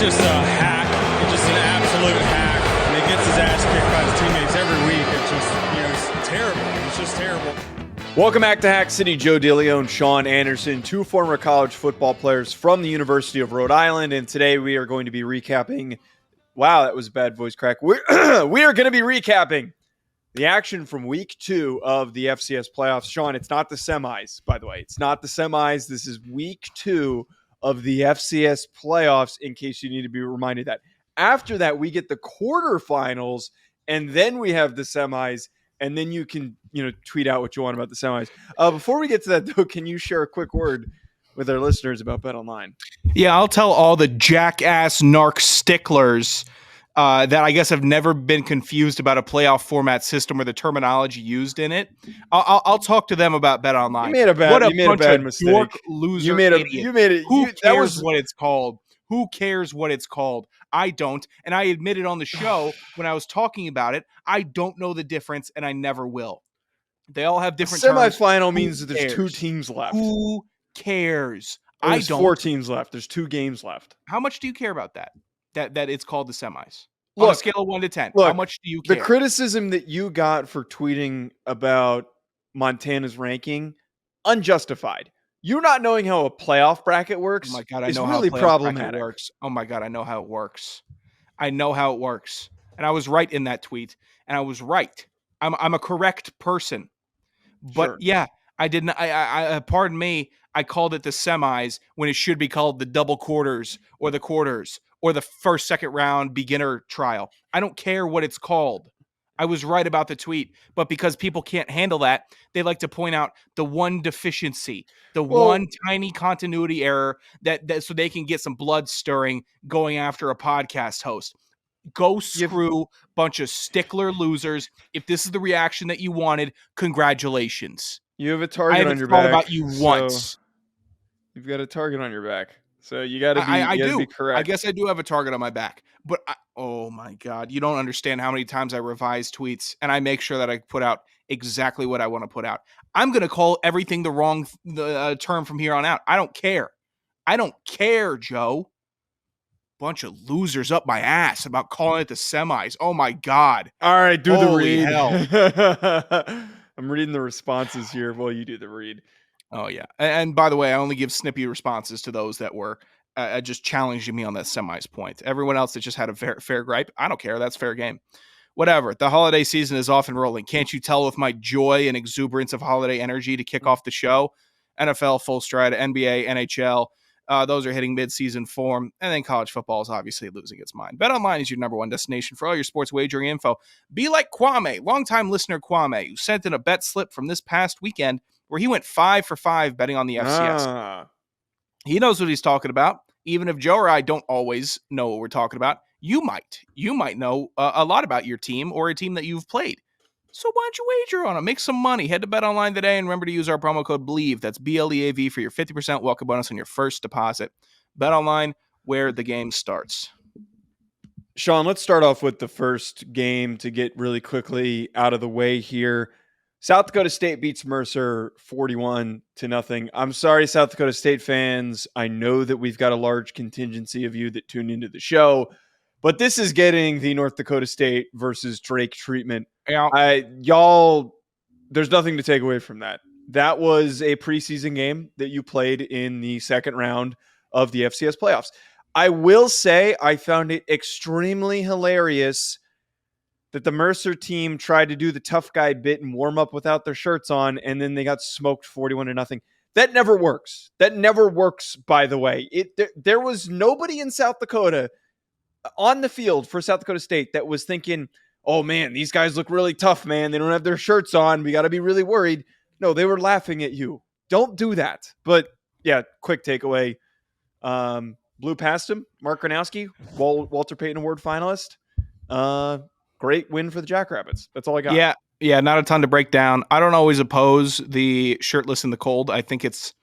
just a hack. He's just an absolute hack. And he gets his ass kicked by his teammates every week. It's just, it's terrible. It's just terrible. Welcome back to Hack City. Joe DeLeone and Sean Anderson, two former college football players from the University of Rhode Island. And today we are going to be recapping. Wow, that was a bad voice crack. We are going to be recapping the action from week 2 of the FCS playoffs. Sean, it's not the semis, by the way. It's not the semis. This is week 2 of the FCS playoffs, in case you need to be reminded that. After that, we get the quarterfinals, and then we have the semis, and then you can, tweet out what you want about the semis. Before we get to that, though, can you share a quick word with our listeners about BetOnline? Yeah, I'll tell all the jackass narc sticklers that I guess have never been confused about a playoff format system or the terminology used in it. I'll talk to them about BetOnline. You made a bad mistake. Dork loser. You made it. Who cares what it's called? Who cares what it's called? I don't. And I admitted on the show when I was talking about it, I don't know the difference, and I never will. They all have different terms. Semifinal means that there's 2 teams left. Who cares? There's 4 teams left. There's 2 games left. How much do you care about that? That it's called the semis. Look, on a scale of 1 to 10, how much do you care? The criticism that you got for tweeting about Montana's ranking, unjustified. You not knowing how a playoff bracket works oh my God, I is know really how problematic. Works. Oh my God, I know how it works. I know how it works. And I was right in that tweet. And I was right. I'm a correct person. But Sure. Yeah, I didn't. I pardon me. I called it the semis when it should be called the double quarters or the quarters or the first, second round beginner trial. I don't care what it's called. I was right about the tweet, but because people can't handle that, they like to point out the one deficiency, one tiny continuity error that so they can get some blood stirring going after a podcast host. Go screw bunch of stickler losers. If this is the reaction that you wanted, congratulations. You have a target on your back. I haven't thought about you once. You've got a target on your back. So you got to be correct. I guess I do have a target on my back. But oh my God, you don't understand how many times I revise tweets and I make sure that I put out exactly what I want to put out. I'm going to call everything the wrong term from here on out. I don't care. I don't care, Joe. Bunch of losers up my ass about calling it the semis. Oh my God. All right, do Holy the read. Hell. I'm reading the responses here while you do the read. Oh, yeah. And by the way, I only give snippy responses to those that were just challenging me on that semis point. Everyone else that just had a fair gripe, I don't care. That's fair game. Whatever. The holiday season is off and rolling. Can't you tell with my joy and exuberance of holiday energy to kick off the show? NFL, full stride, NBA, NHL. Those are hitting mid-season form. And then college football is obviously losing its mind. BetOnline is your number one destination for all your sports wagering info. Be like Kwame, longtime listener Kwame, who sent in a bet slip from this past weekend where he went 5 for 5 betting on the FCS. He knows what he's talking about. Even if Joe or I don't always know what we're talking about, you might. You might know a lot about your team or a team that you've played. So why don't you wager on it? Make some money. Head to BetOnline today and remember to use our promo code BLEAV. That's BLEAV for your 50% welcome bonus on your first deposit. BetOnline, where the game starts. Sean, let's start off with the first game to get really quickly out of the way here. South Dakota State beats Mercer 41-0. I'm sorry, South Dakota State fans. I know that we've got a large contingency of you that tune into the show, but this is getting the North Dakota State versus Drake treatment. Yeah. Y'all, there's nothing to take away from that. That was a preseason game that you played in the second round of the FCS playoffs. I will say I found it extremely hilarious that the Mercer team tried to do the tough guy bit and warm up without their shirts on, and then they got smoked 41-0. That never works. That never works, by the way. There was nobody in South Dakota on the field for South Dakota State that was thinking, oh, man, these guys look really tough, man. They don't have their shirts on. We got to be really worried. No, they were laughing at you. Don't do that. But, yeah, quick takeaway. Blew past him. Mark Gronowski, Walter Payton Award finalist. Great win for the Jackrabbits. That's all I got. Yeah, not a ton to break down. I don't always oppose the shirtless in the cold. I think it's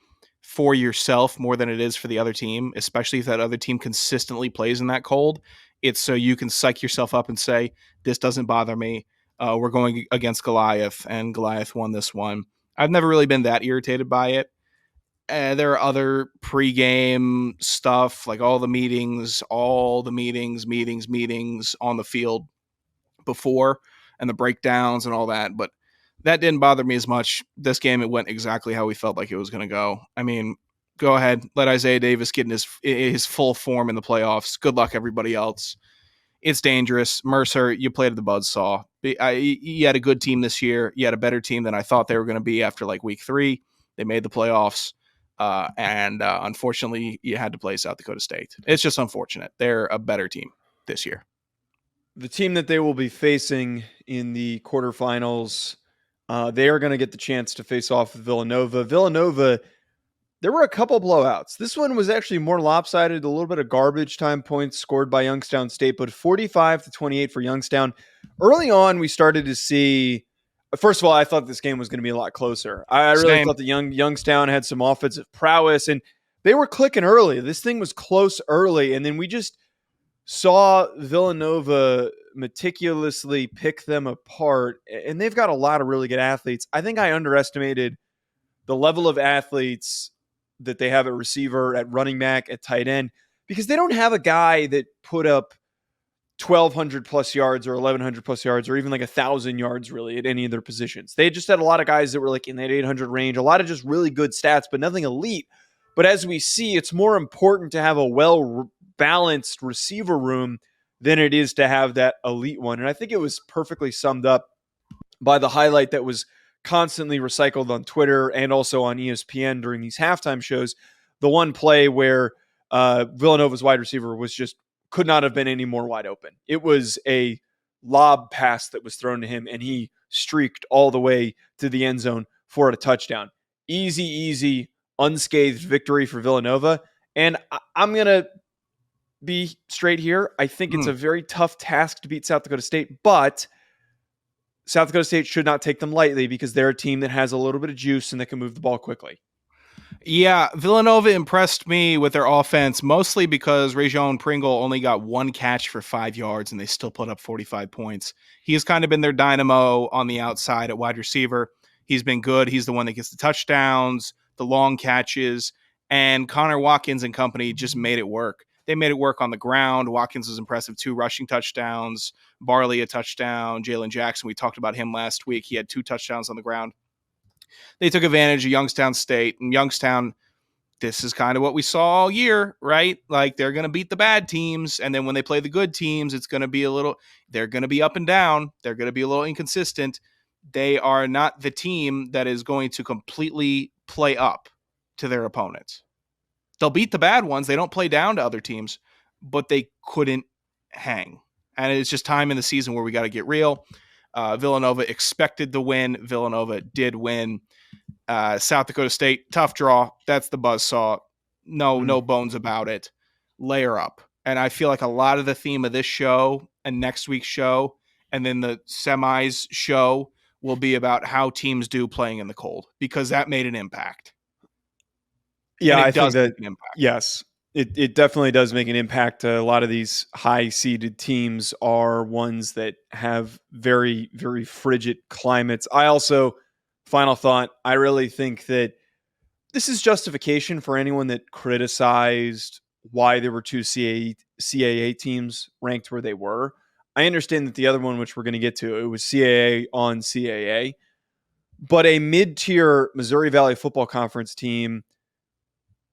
for yourself more than it is for the other team, especially if that other team consistently plays in that cold. It's so you can psych yourself up and say, this doesn't bother me. We're going against Goliath, and Goliath won this one. I've never really been that irritated by it. there are other pregame stuff, like all the meetings on the field before and the breakdowns and all that. But that didn't bother me as much. This game, it went exactly how we felt like it was going to go. I mean, go ahead. Let Isaiah Davis get in his full form in the playoffs. Good luck, everybody else. It's dangerous. Mercer, you played at the buzzsaw. You had a good team this year. You had a better team than I thought they were going to be after like week 3. They made the playoffs. And unfortunately, you had to play South Dakota State. It's just unfortunate. They're a better team this year. The team that they will be facing in the quarterfinals, they are going to get the chance to face off with Villanova. Villanova, there were a couple blowouts. This one was actually more lopsided, a little bit of garbage time points scored by Youngstown State, but 45-28 for Youngstown. Early on, we started to see, first of all, I thought this game was going to be a lot closer. I really thought the Youngstown had some offensive prowess, and they were clicking early. This thing was close early, and then we just saw Villanova meticulously pick them apart, and they've got a lot of really good athletes. I think I underestimated the level of athletes that they have at receiver, at running back, at tight end, because they don't have a guy that put up 1,200 plus yards or 1,100 plus yards or even like 1,000 yards really at any of their positions. They just had a lot of guys that were like in that 800 range, a lot of just really good stats, but nothing elite. But as we see, it's more important to have a well-balanced receiver room than it is to have that elite one. And I think it was perfectly summed up by the highlight that was constantly recycled on Twitter and also on ESPN during these halftime shows. The one play where Villanova's wide receiver could not have been any more wide open. It was a lob pass that was thrown to him, and he streaked all the way to the end zone for a touchdown. Easy, unscathed victory for Villanova. And I'm going to be straight here. I think it's a very tough task to beat South Dakota State, but South Dakota State should not take them lightly because they're a team that has a little bit of juice and that can move the ball quickly. Yeah, Villanova impressed me with their offense, mostly because Rajon Pringle only got 1 catch for 5 yards, and they still put up 45 points. He's kind of been their dynamo on the outside at wide receiver. He's been good. He's the one that gets the touchdowns, the long catches, and Connor Watkins and company just made it work. They made it work on the ground. Watkins was impressive, 2 rushing touchdowns, Barley a touchdown, Jalen Jackson, we talked about him last week. He had 2 touchdowns on the ground. They took advantage of Youngstown State, and Youngstown, this is kind of what we saw all year, right? Like they're going to beat the bad teams, and then when they play the good teams, it's going to be they're going to be up and down. They're going to be a little inconsistent. They are not the team that is going to completely play up to their opponents. They'll beat the bad ones. They don't play down to other teams, but they couldn't hang. And it's just time in the season where we got to get real. Villanova expected to win. Villanova did win. South Dakota State, tough draw. That's the buzzsaw. No bones about it. Layer up. And I feel like a lot of the theme of this show and next week's show and then the semis show will be about how teams do playing in the cold, because that made an impact. Yeah, I think that, yes, it definitely does make an impact. A lot of these high-seeded teams are ones that have very, very frigid climates. I also, final thought, I really think that this is justification for anyone that criticized why there were 2 CAA teams ranked where they were. I understand that the other one, which we're going to get to, it was CAA on CAA. But a mid-tier Missouri Valley Football Conference team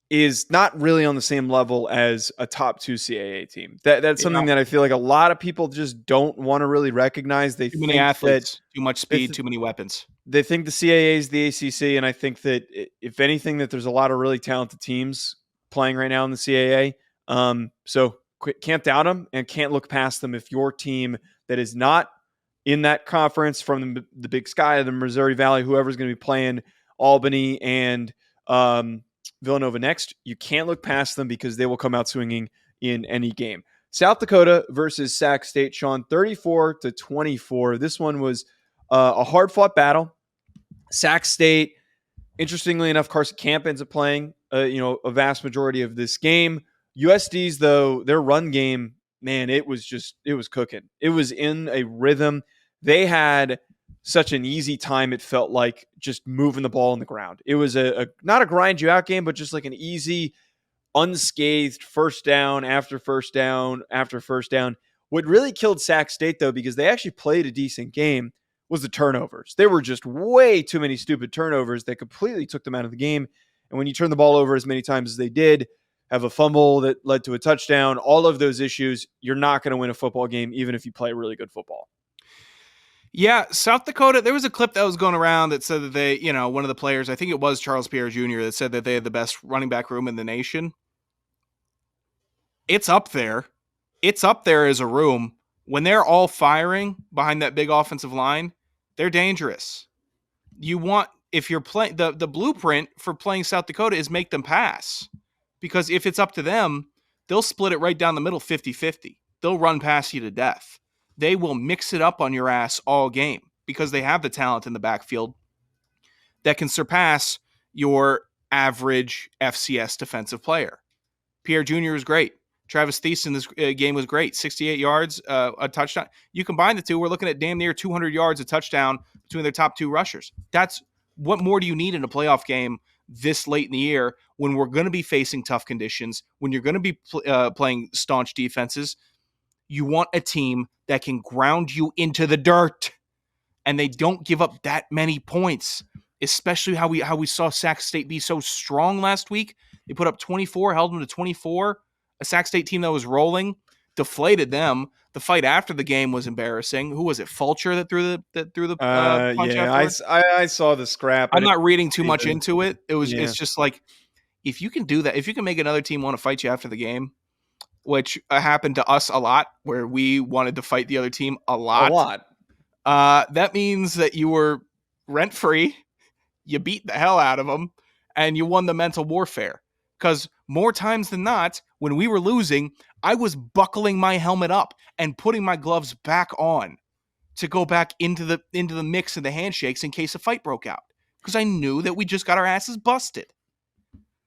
is not really on the same level as a top 2 CAA team. That's something that I feel like a lot of people just don't want to really recognize. They too many athletes, too much speed, too many weapons. They think the CAA is the ACC, and I think that if anything, that there's a lot of really talented teams playing right now in the CAA. So can't doubt them and can't look past them. If your team that is not in that conference from the Big Sky, the Missouri Valley, whoever's going to be playing Albany and Villanova next, you can't look past them because they will come out swinging in any game. South Dakota versus Sac State, Sean, 34-24. This one was a hard-fought battle. Sac State, interestingly enough, Carson Camp ends up playing a vast majority of this game. USD's, though, their run game, man, it was cooking. It was in a rhythm. They had such an easy time. It felt like just moving the ball on the ground. It was a not a grind you out game, but just like an easy, unscathed first down after first down after first down. What really killed Sac State, though, because they actually played a decent game, was the turnovers. There were just way too many stupid turnovers that completely took them out of the game. And when you turn the ball over as many times as they did, have a fumble that led to a touchdown, all of those issues, you're not going to win a football game, even if you play really good football. Yeah, South Dakota, there was a clip that was going around that said that they, one of the players, I think it was Charles Pierre Jr., that said that they had the best running back room in the nation. It's up there. It's up there as a room. When they're all firing behind that big offensive line, they're dangerous. If you're playing, the blueprint for playing South Dakota is make them pass. Because if it's up to them, they'll split it right down the middle 50-50. They'll run past you to death. They will mix it up on your ass all game because they have the talent in the backfield that can surpass your average FCS defensive player. Pierre Jr. is great. Travis Thiessen, this game was great. 68 yards, a touchdown. You combine the two, we're looking at damn near 200 yards, a touchdown between their top two rushers. What more do you need in a playoff game this late in the year when we're going to be facing tough conditions, when you're going to be playing staunch defenses? You want a team that can ground you into the dirt, and they don't give up that many points, especially how we saw Sac State be so strong last week. They put up 24, held them to 24. A Sac State team that was rolling, deflated them. The fight after the game was embarrassing. Who was it? Fulcher that threw the punch afterwards? I saw the scrap. I'm not reading too much into it. It's just like, if you can do that, if you can make another team want to fight you after the game, which happened to us a lot, where we wanted to fight the other team a lot. That means that you were rent-free, you beat the hell out of them, and you won the mental warfare. Because more times than not, when we were losing, I was buckling my helmet up and putting my gloves back on to go back into the mix of the handshakes in case a fight broke out. Because I knew that we just got our asses busted.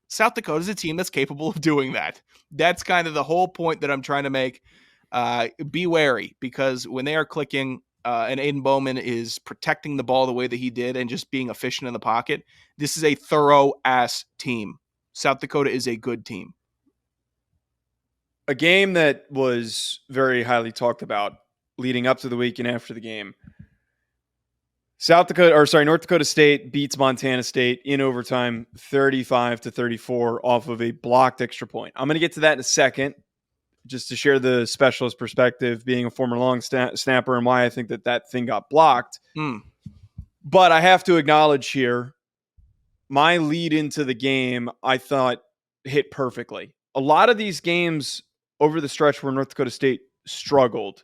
South Dakota is a team that's capable of doing that. That's kind of the whole point that I'm trying to make. Be wary, because when they are clicking and Aiden Bowman is protecting the ball the way that he did and just being efficient in the pocket, this is a thorough-ass team. South Dakota is a good team. A game that was very highly talked about leading up to the week and after the game. North Dakota State beats Montana State in overtime 35-34 off of a blocked extra point. I'm going to get to that in a second, just to share the specialist perspective, being a former long snapper, and why I think that thing got blocked. But I have to acknowledge here, my lead into the game, I thought, hit perfectly. A lot of these games over the stretch where North Dakota State struggled,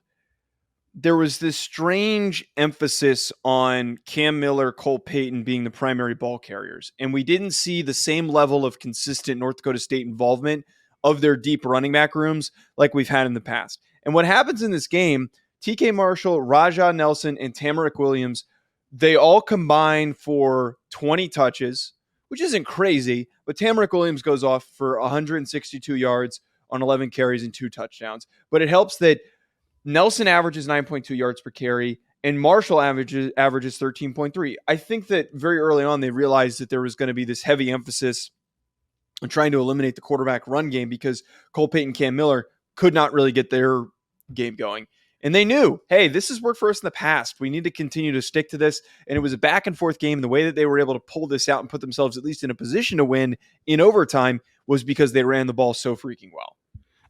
there was this strange emphasis on Cam Miller, Cole Payton being the primary ball carriers. And we didn't see the same level of consistent North Dakota State involvement of their deep running back rooms like we've had in the past. And what happens in this game, TK Marshall, Rajah Nelson, and Tamarick Williams, they all combine for 20 touches, which isn't crazy, but Tamarick Williams goes off for 162 yards on 11 carries and 2 touchdowns. But it helps that Nelson averages 9.2 yards per carry, and Marshall averages 13.3. I think that very early on they realized that there was going to be this heavy emphasis on trying to eliminate the quarterback run game because Cole Payton, Cam Miller could not really get their game going. And they knew, hey, this has worked for us in the past. We need to continue to stick to this. And it was a back and forth game. The way that they were able to pull this out and put themselves at least in a position to win in overtime was because they ran the ball so freaking well.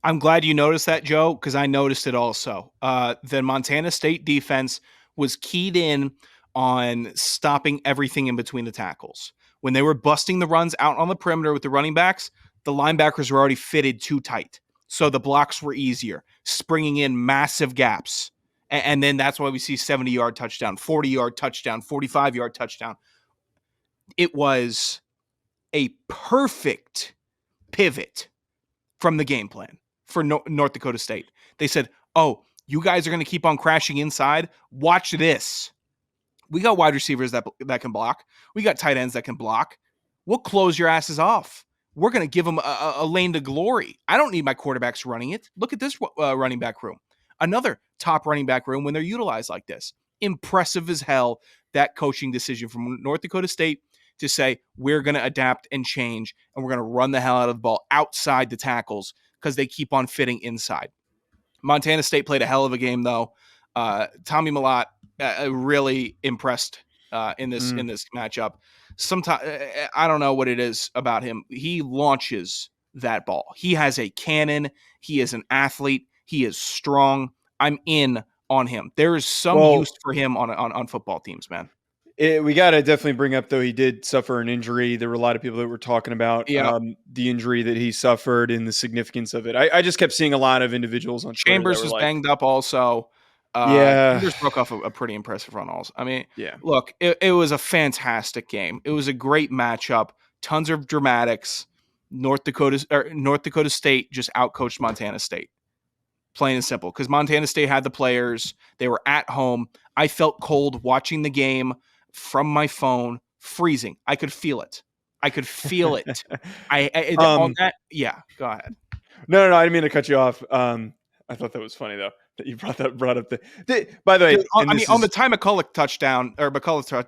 I'm glad you noticed that, Joe, because I noticed it also. The Montana State defense was keyed in on stopping everything in between the tackles. When they were busting the runs out on the perimeter with the running backs, the linebackers were already fitted too tight. So the blocks were easier, springing in massive gaps. And then that's why we see 70-yard touchdown, 40-yard touchdown, 45-yard touchdown. It was a perfect pivot from the game plan for North Dakota State. They said, oh, you guys are going to keep on crashing inside? Watch this. We got wide receivers that can block. We got tight ends that can block. We'll close your asses off. We're going to give them a lane to glory. I don't need my quarterbacks running it. Look at this running back room. Another top running back room when they're utilized like this. impressive as hell, that coaching decision from North Dakota State to say, we're going to adapt and change, and we're going to run the hell out of the ball outside the tackles because they keep on fitting inside. Montana State played a hell of a game, though. Tommy Mellott really impressed in this matchup. Sometimes I don't know what it is about him. He launches that ball. He has a cannon. He is an athlete. He is strong. I'm in on him. There is some use for him on football teams, man. We got to definitely bring up, though, he did suffer an injury. There were a lot of people that were talking about the injury that he suffered and the significance of it. I just kept seeing a lot of individuals on Twitter. Chambers was banged up also. Chambers broke off a pretty impressive run also. I mean, look, it was a fantastic game. It was a great matchup. Tons of dramatics. North Dakota State just outcoached Montana State. Plain and simple. Because Montana State had the players. They were at home. I felt cold watching the game from my phone, freezing. I could feel it. Go ahead. No, I didn't mean to cut you off. I thought that was funny though that you brought up by the way. Dude, on the Ty McCulloch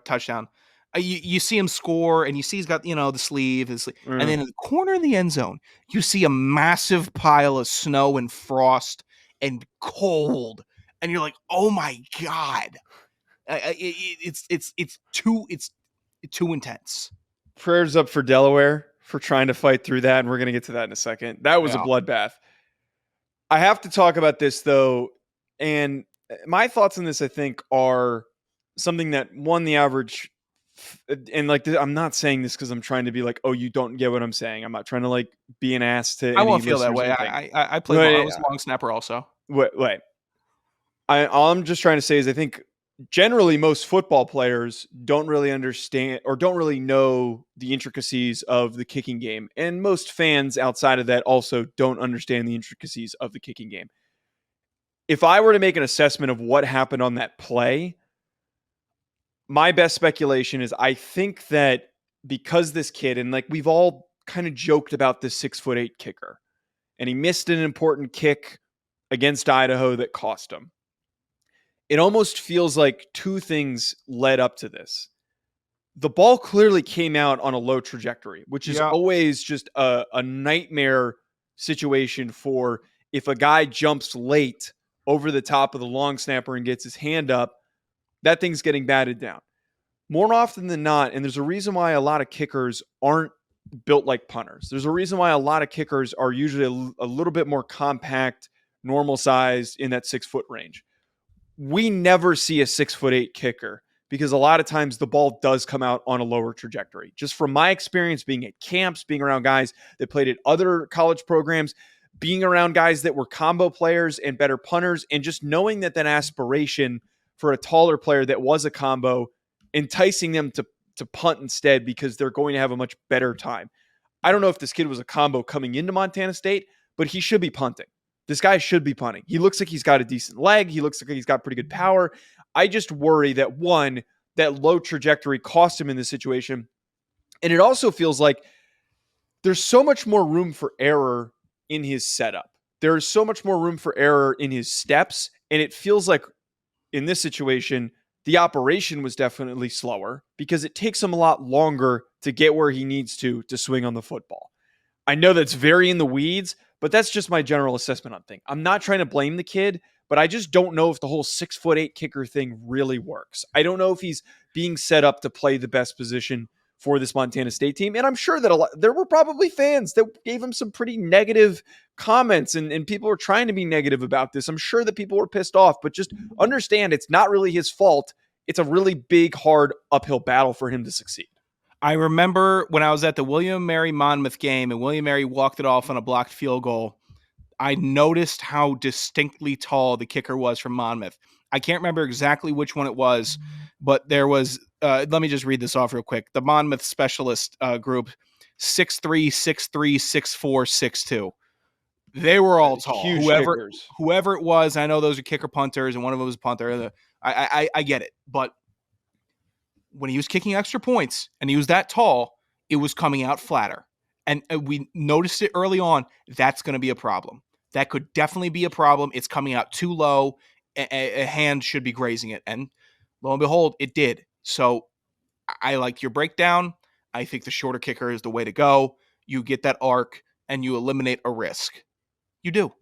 touchdown, you see him score, and you see he's got the sleeve, and then in the corner of the end zone, you see a massive pile of snow and frost and cold, and you're like, oh my god. It's too intense. Prayers up for Delaware for trying to fight through that, and we're going to get to that in a second. That was a bloodbath. I have to talk about this though, and my thoughts on this, I think, are something that the average, and I'm not saying this because I'm trying to be like, oh, you don't get what I'm saying. I'm not trying to be an ass to. I won't feel that way. I played. I was a long snapper also. Wait. All I'm just trying to say is I think generally most football players don't really understand or don't really know the intricacies of the kicking game. And most fans outside of that also don't understand the intricacies of the kicking game. If I were to make an assessment of what happened on that play, my best speculation is I think that because this kid, and we've all kind of joked about this 6'8" kicker, and he missed an important kick against Idaho that cost him. It almost feels like two things led up to this. The ball clearly came out on a low trajectory, which is always just a nightmare situation for if a guy jumps late over the top of the long snapper and gets his hand up, that thing's getting batted down. More often than not, and there's a reason why a lot of kickers aren't built like punters. There's a reason why a lot of kickers are usually a little bit more compact, normal sized in that 6 foot range. We never see a 6'8" kicker because a lot of times the ball does come out on a lower trajectory. Just from my experience being at camps, being around guys that played at other college programs, being around guys that were combo players and better punters, and just knowing that aspiration for a taller player that was a combo, enticing them to punt instead because they're going to have a much better time. I don't know if this kid was a combo coming into Montana State, but he should be punting. This guy should be punting. He looks like he's got a decent leg. He looks like he's got pretty good power. I just worry that that low trajectory cost him in this situation. And it also feels like there's so much more room for error in his setup. There is so much more room for error in his steps. And it feels like in this situation, the operation was definitely slower because it takes him a lot longer to get where he needs to swing on the football. I know that's very in the weeds, but that's just my general assessment on things. I'm not trying to blame the kid, but I just don't know if the whole 6'8" kicker thing really works. I don't know if he's being set up to play the best position for this Montana State team. And I'm sure that there were probably fans that gave him some pretty negative comments and people were trying to be negative about this. I'm sure that people were pissed off, but just understand it's not really his fault. It's a really big, hard uphill battle for him to succeed. I remember when I was at the William & Mary Monmouth game and William & Mary walked it off on a blocked field goal, I noticed how distinctly tall the kicker was from Monmouth. I can't remember exactly which one it was, but there was, let me just read this off real quick. The Monmouth specialist group, 6'3", 6'3", 6'4", 6'2". They were all tall. Whoever it was, I know those are kicker punters, and one of them was a punter. I get it. But when he was kicking extra points and he was that tall, it was coming out flatter. And we noticed it early on. That's going to be a problem. That could definitely be a problem. It's coming out too low. A hand should be grazing it. And Lo and behold, it did. So I like your breakdown. I think the shorter kicker is the way to go. You get that arc and you eliminate a risk. You do.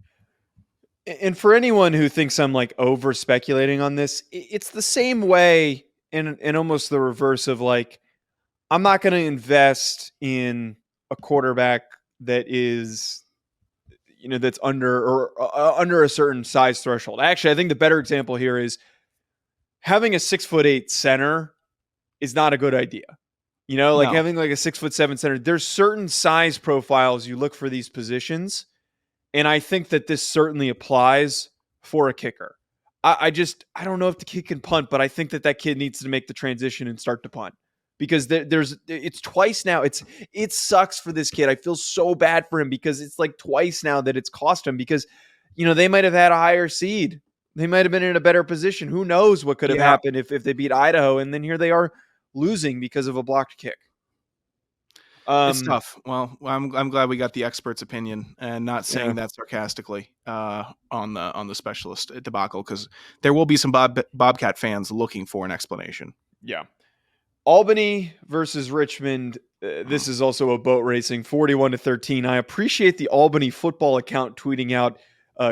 And for anyone who thinks I'm like over speculating on this, it's the same way in almost the reverse of like, I'm not going to invest in a quarterback that is, that's under a certain size threshold. Actually, I think the better example here is having a 6'8" center is not a good idea. Like No. having like a 6'7" center, there's certain size profiles you look for these positions. And I think that this certainly applies for a kicker. I don't know if the kid can punt, but I think that kid needs to make the transition and start to punt because it's twice now. It sucks for this kid. I feel so bad for him because it's like twice now that it's cost him because, they might have had a higher seed. They might have been in a better position. Who knows what could have happened if they beat Idaho and then here they are losing because of a blocked kick. It's tough. Well, I'm glad we got the expert's opinion and not saying that sarcastically on the specialist debacle because there will be some Bobcat fans looking for an explanation. Yeah. Albany versus Richmond. This is also a boat racing 41-13. I appreciate the Albany football account tweeting out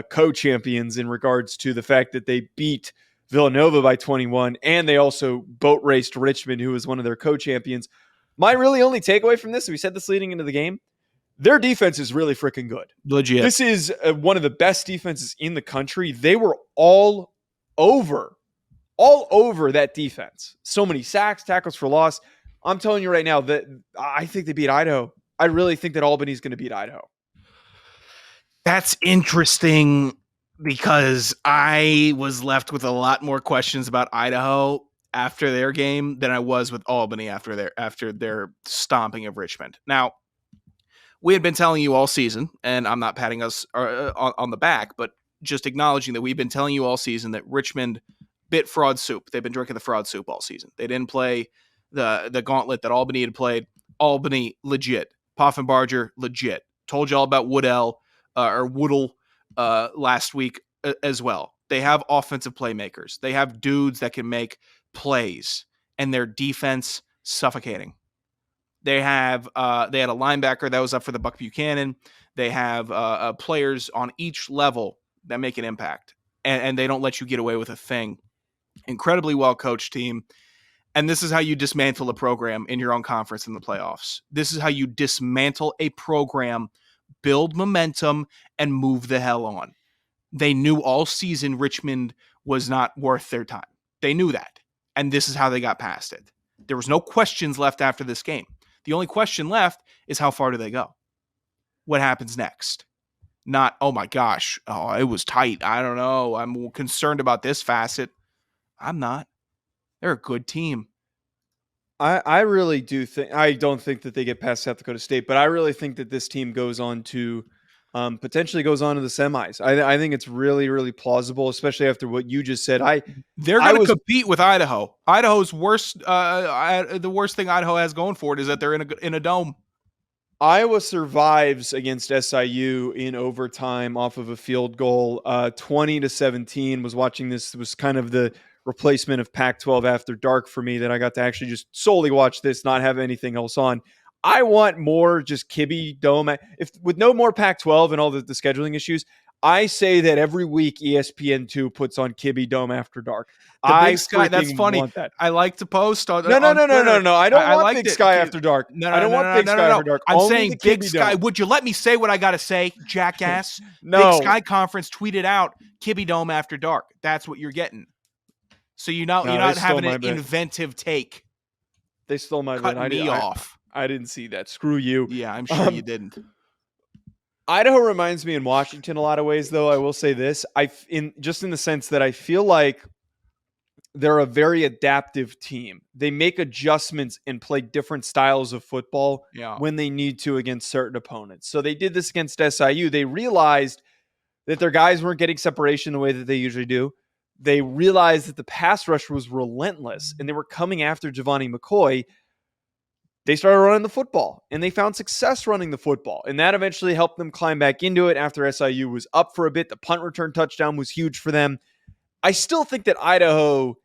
co-champions in regards to the fact that they beat Villanova by 21 and they also boat raced Richmond, who was one of their co-champions. My really only takeaway from this, we said this leading into the game, their defense is really freaking good. Legit. This is one of the best defenses in the country. They were all over that defense. So many sacks, tackles for loss. I'm telling you right now that I think they beat Idaho. I really think that Albany's going to beat Idaho. That's interesting because I was left with a lot more questions about Idaho after their game than I was with Albany after their stomping of Richmond. Now, we had been telling you all season, and I'm not patting us on the back, but just acknowledging that we've been telling you all season that Richmond bit fraud soup. They've been drinking the fraud soup all season. They didn't play the gauntlet that Albany had played. Albany, legit. Poffenbarger, legit. Told you all about Woodell last week as well. They have offensive playmakers. They have dudes that can make plays, and their defense suffocating. They had a linebacker that was up for the Buck Buchanan. They have players on each level that make an impact, and they don't let you get away with a thing. Incredibly well coached team, and this is how you dismantle a program in your own conference in the playoffs. This is how you dismantle a program, build momentum, and move the hell on. They knew all season Richmond was not worth their time. They knew that. And this is how they got past it. There was no questions left after this game. The only question left is how far do they go? What happens next? Not, oh my gosh, it was tight. I don't know. I'm concerned about this facet. I'm not. They're a good team. I really do think, I don't think that they get past South Dakota State, but I really think that this team goes on to potentially goes on to the semis. I think it's really, really plausible, especially after what you just said. They're going to compete with Idaho. Idaho's worst. The worst thing Idaho has going for it is that they're in a dome. Iowa survives against SIU in overtime off of a field goal, 20-17. Was watching this. It was kind of the replacement of Pac-12 After Dark for me that I got to actually just solely watch this, not have anything else on. I want more just Kibbe Dome. If with no more Pac-12 and all the scheduling issues, I say that every week ESPN2 puts on Kibbe Dome After Dark. The Big Sky, that's funny. That. I like to post on No. on No. I don't want Big Sky After Dark. I don't want Big Sky After Dark. I'm Only saying Big Sky. Dome. Would you let me say what I got to say, jackass? No. Big Sky Conference tweeted out Kibbe Dome After Dark. That's what you're getting. So you're not having an inventive take. They stole my bit. Cut me off. I didn't see that. Screw you. Yeah, I'm sure you didn't. Idaho reminds me in Washington a lot of ways, though. I will say this. In the sense that I feel like they're a very adaptive team. They make adjustments and play different styles of football when they need to against certain opponents. So they did this against SIU. They realized that their guys weren't getting separation the way that they usually do. They realized that the pass rush was relentless and they were coming after Giovanni McCoy. They started running the football and they found success running the football. And that eventually helped them climb back into it after SIU was up for a bit. The punt return touchdown was huge for them. I still think that Idaho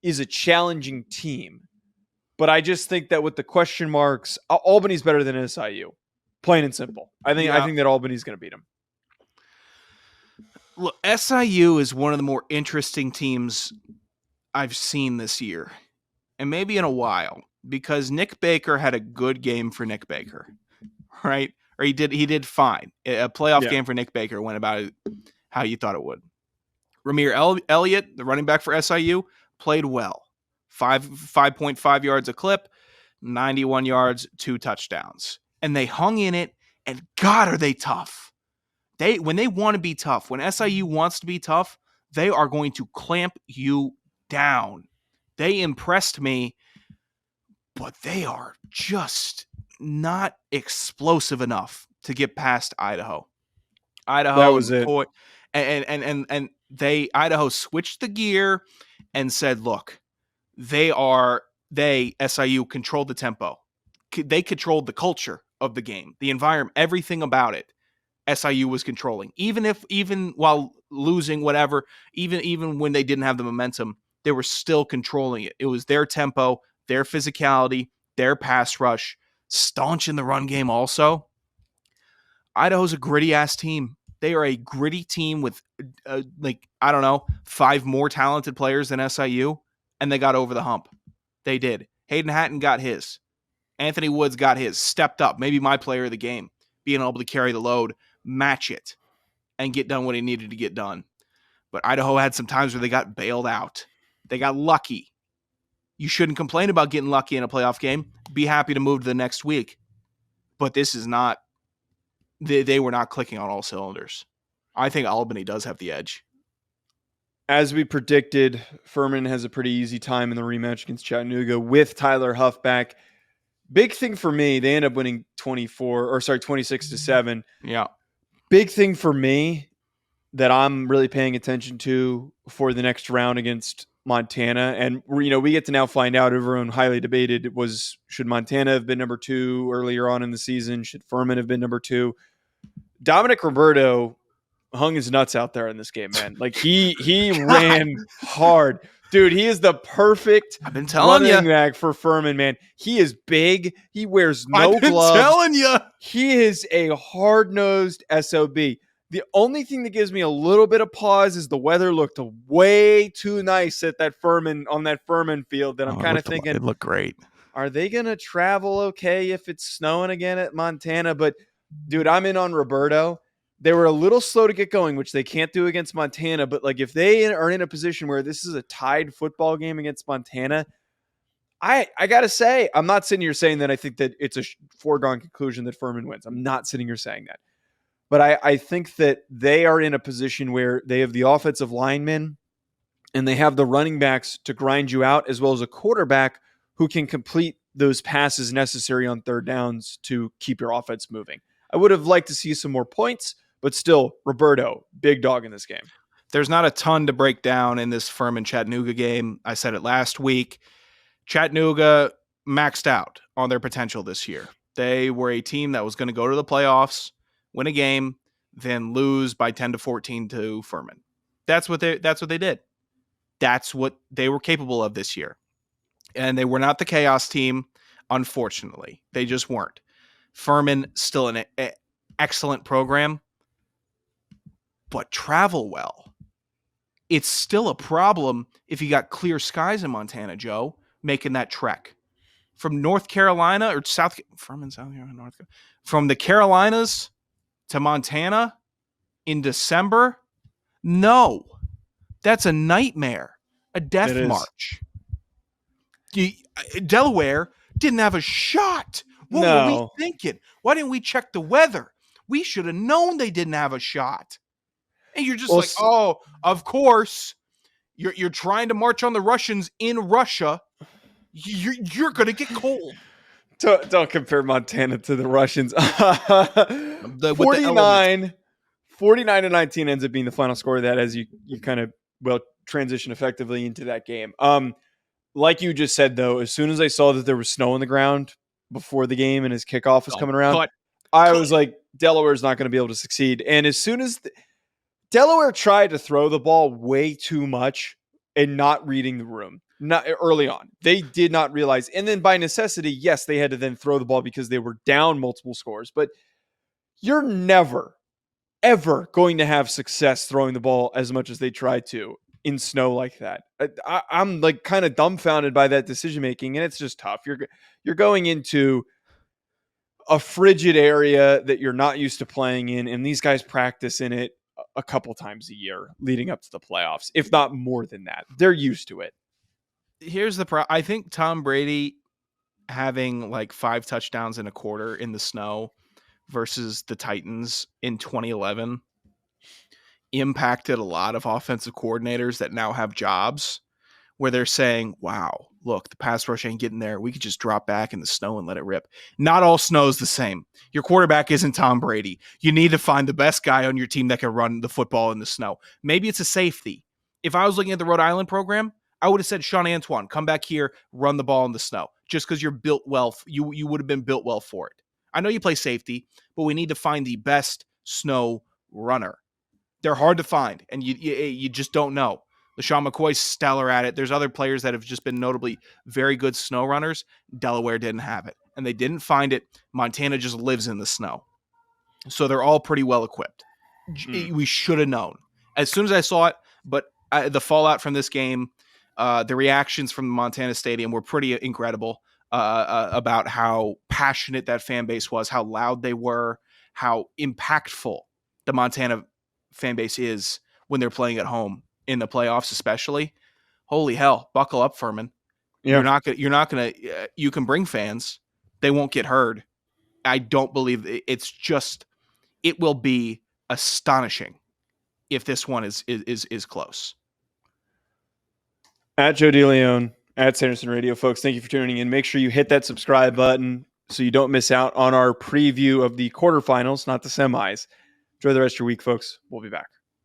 is a challenging team. But I just think that with the question marks, Albany's better than SIU. Plain and simple. I think that Albany's going to beat them. Look, SIU is one of the more interesting teams I've seen this year, and maybe in a while, because Nick Baker had a good game for Nick Baker, right? Or he did fine. A playoff game for Nick Baker went about it how you thought it would. Ramir Elliott, the running back for SIU, played well. 5.5 yards a clip, 91 yards, 2 touchdowns. And they hung in it, and God, are they tough. When they want to be tough, when SIU wants to be tough, they are going to clamp you down. They impressed me, but they are just not explosive enough to get past Idaho. That was it. And Idaho switched the gear and said, look, SIU controlled the tempo. They controlled the culture of the game, the environment, everything about it. SIU was controlling, even while losing, whatever, even when they didn't have the momentum, they were still controlling it. It was their tempo, their physicality, their pass rush, staunch in the run game. Also, Idaho's a gritty ass team. They are a gritty team with 5 more talented players than SIU, and they got over the hump. They did. Hayden Hatton got his. Anthony Woods got his. Stepped up. Maybe my player of the game, being able to carry the load, match it, and get done what he needed to get done. But Idaho had some times where they got bailed out. They got lucky. You shouldn't complain about getting lucky in a playoff game. Be happy to move to the next week. But this is not, they were not clicking on all cylinders. I think Albany does have the edge. As we predicted, Furman has a pretty easy time in the rematch against Chattanooga with Tyler Huff back. Big thing for me, they end up winning 26-7. Yeah. Big thing for me that I'm really paying attention to for the next round against Montana. And, we get to now find out, everyone highly debated, should Montana have been number 2 earlier on in the season? Should Furman have been number 2? Dominic Roberto hung his nuts out there in this game, man. Like he ran hard. Dude, he is the perfect running back for Furman, man. He is big. He wears no gloves. I'm telling you. He is a hard-nosed SOB. The only thing that gives me a little bit of pause is the weather looked way too nice at that Furman field that I'm kind of thinking it looked great. Are they going to travel okay if it's snowing again at Montana? But dude, I'm in on Roberto. They were a little slow to get going, which they can't do against Montana. But like if they are in a position where this is a tied football game against Montana, I got to say, I'm not sitting here saying that I think that it's a foregone conclusion that Furman wins. I'm not sitting here saying that. But I think that they are in a position where they have the offensive linemen and they have the running backs to grind you out, as well as a quarterback who can complete those passes necessary on third downs to keep your offense moving. I would have liked to see some more points, but still, Roberto, big dog in this game. There's not a ton to break down in this Furman-Chattanooga game. I said it last week. Chattanooga maxed out on their potential this year. They were a team that was going to go to the playoffs, win a game, then lose by 10-14 to Furman. That's what they did. That's what they were capable of this year. And they were not the chaos team, unfortunately. They just weren't. Furman, still an excellent program, but travel well. It's still a problem if you got clear skies in Montana, Joe, making that trek. From North Carolina or Furman, South Carolina, North Carolina. From the Carolinas to Montana in December? No. That's a nightmare. A death march. Delaware didn't have a shot. What were we thinking? Why didn't we check the weather? We should have known they didn't have a shot. And you're just oh, of course. You're trying to march on the Russians in Russia. You're going to get cold. Don't compare Montana to the Russians. 49-19 ends up being the final score of that, as you kind of transition effectively into that game. Like you just said, though, as soon as I saw that there was snow on the ground before the game and his kickoff was coming around, I was like, Delaware's not going to be able to succeed. And as soon as Delaware tried to throw the ball way too much and not reading the room. not early on. They did not realize. And then by necessity, yes, they had to then throw the ball because they were down multiple scores. But you're never, ever going to have success throwing the ball as much as they tried to in snow like that. I'm like kind of dumbfounded by that decision making, and it's just tough. You're going into a frigid area that you're not used to playing in, and these guys practice in it a couple times a year leading up to the playoffs, if not more than that. They're used to it. Here's the problem. I think Tom Brady having like 5 touchdowns in a quarter in the snow versus the Titans in 2011 impacted a lot of offensive coordinators that now have jobs where they're saying, wow, look, the pass rush ain't getting there. We could just drop back in the snow and let it rip. Not all snow is the same. Your quarterback isn't Tom Brady. You need to find the best guy on your team that can run the football in the snow. Maybe it's a safety. If I was looking at the Rhode Island program, I would have said, Sean Antoine, come back here, run the ball in the snow. Just because you're built well, you would have been built well for it. I know you play safety, but we need to find the best snow runner. They're hard to find, and you just don't know. LaShawn McCoy's stellar at it. There's other players that have just been notably very good snow runners. Delaware didn't have it, and they didn't find it. Montana just lives in the snow. So they're all pretty well equipped. We should have known. As soon as I saw it, but the fallout from this game, the reactions from the Montana Stadium were pretty incredible about how passionate that fan base was, how loud they were, how impactful the Montana fan base is when they're playing at home in the playoffs, especially. Holy hell, buckle up, Furman. Yeah. You can bring fans. They won't get heard. I don't believe it will be astonishing if this one is close. At Joe DeLeone, at Sanderson Radio, folks, thank you for tuning in. Make sure you hit that subscribe button so you don't miss out on our preview of the quarterfinals, not the semis. Enjoy the rest of your week, folks. We'll be back.